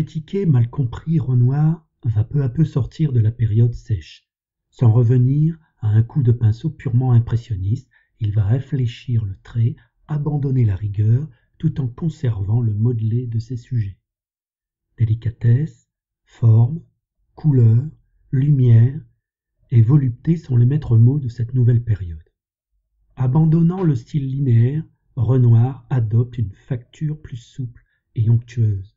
critiqué, mal compris, Renoir va peu à peu sortir de la période sèche. Sans revenir à un coup de pinceau purement impressionniste, il va réfléchir le trait, abandonner la rigueur, tout en conservant le modelé de ses sujets. Délicatesse, forme, couleur, lumière et volupté sont les maîtres mots de cette nouvelle période. Abandonnant le style linéaire, Renoir adopte une facture plus souple et onctueuse,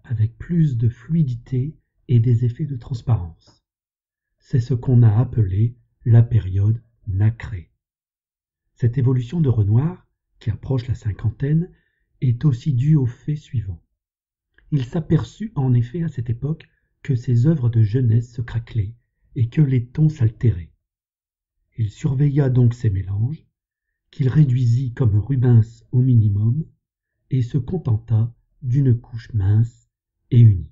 avec plus de fluidité et des effets de transparence. C'est ce qu'on a appelé la période nacrée. Cette évolution de Renoir, qui approche la cinquantaine, est aussi due au fait suivant. Il s'aperçut en effet à cette époque que ses œuvres de jeunesse se craquelaient et que les tons s'altéraient. Il surveilla donc ces mélanges, qu'il réduisit comme Rubens au minimum, et se contenta d'une couche mince et unique.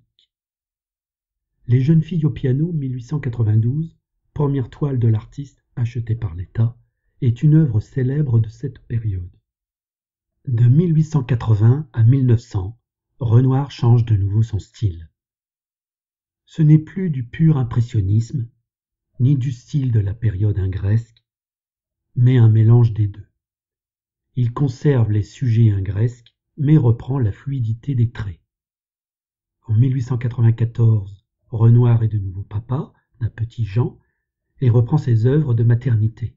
Les jeunes filles au piano, 1892, première toile de l'artiste achetée par l'État, est une œuvre célèbre de cette période. De 1880 à 1900, Renoir change de nouveau son style. Ce n'est plus du pur impressionnisme, ni du style de la période ingresque, mais un mélange des deux. Il conserve les sujets ingresques, mais reprend la fluidité des traits. En 1894, Renoir est de nouveau papa d'un petit Jean et reprend ses œuvres de maternité.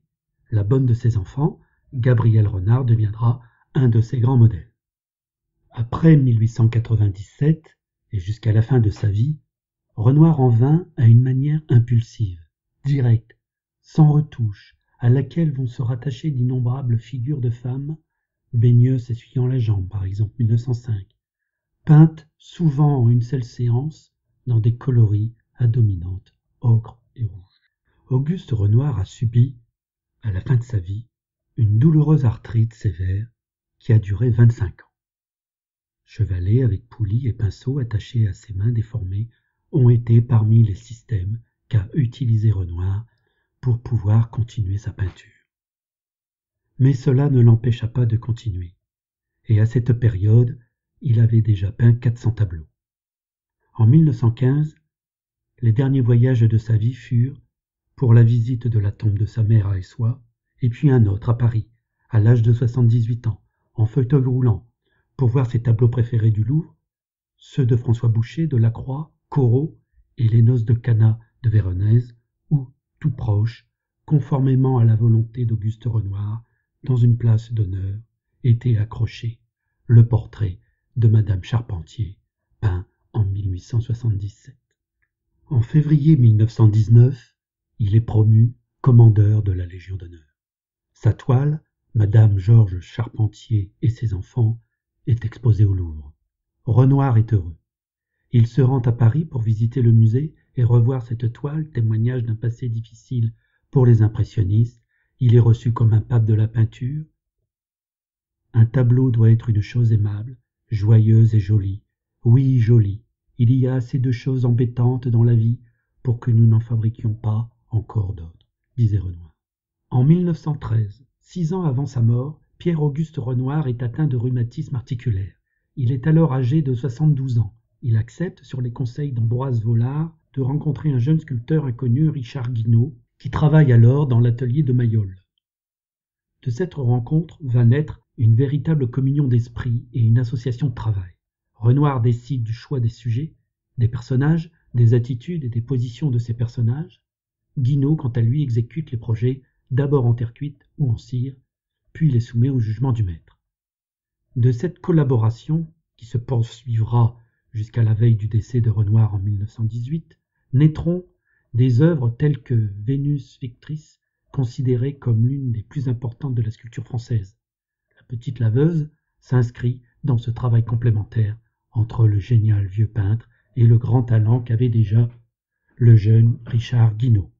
La bonne de ses enfants, Gabrielle Renard, deviendra un de ses grands modèles. Après 1897 et jusqu'à la fin de sa vie, Renoir en vint à une manière impulsive, directe, sans retouche, à laquelle vont se rattacher d'innombrables figures de femmes, Baigneux s'essuyant la jambe, par exemple 1905, peintes souvent en une seule séance dans des coloris à dominante ocre et rouge. Auguste Renoir a subi, à la fin de sa vie, une douloureuse arthrite sévère qui a duré 25 ans. Chevalet avec poulie et pinceau attachés à ses mains déformées ont été parmi les systèmes qu'a utilisé Renoir pour pouvoir continuer sa peinture. Mais cela ne l'empêcha pas de continuer, et à cette période, il avait déjà peint 400 tableaux. En 1915, les derniers voyages de sa vie furent pour la visite de la tombe de sa mère à Essoy, et puis un autre à Paris, à l'âge de 78 ans, en fauteuil roulant, pour voir ses tableaux préférés du Louvre, ceux de François Boucher, de Lacroix, Corot et les Noces de Cana de Véronèse, où, tout proche, conformément à la volonté d'Auguste Renoir, dans une place d'honneur, était accroché le portrait de Madame Charpentier, peint en 1877. En février 1919, il est promu commandeur de la Légion d'honneur. Sa toile, Madame Georges Charpentier et ses enfants, est exposée au Louvre. Renoir est heureux. Il se rend à Paris pour visiter le musée et revoir cette toile, témoignage d'un passé difficile pour les impressionnistes. Il est reçu comme un pape de la peinture. Un tableau doit être une chose aimable, joyeuse et jolie. Oui, jolie. Il y a assez de choses embêtantes dans la vie pour que nous n'en fabriquions pas encore d'autres, disait Renoir. En 1913, 6 ans avant sa mort, Pierre-Auguste Renoir est atteint de rhumatisme articulaire. Il est alors âgé de 72 ans. Il accepte, sur les conseils d'Ambroise Vollard, de rencontrer un jeune sculpteur inconnu, Richard Guinaud, qui travaille alors dans l'atelier de Mayol. De cette rencontre va naître une véritable communion d'esprit et une association de travail. Renoir décide du choix des sujets, des personnages, des attitudes et des positions de ces personnages. Guinaud, quant à lui, exécute les projets d'abord en terre cuite ou en cire, puis les soumet au jugement du maître. De cette collaboration, qui se poursuivra jusqu'à la veille du décès de Renoir en 1918, naîtront des œuvres telles que Vénus Victrice, considérée comme l'une des plus importantes de la sculpture française. La petite laveuse s'inscrit dans ce travail complémentaire entre le génial vieux peintre et le grand talent qu'avait déjà le jeune Richard Guinaud.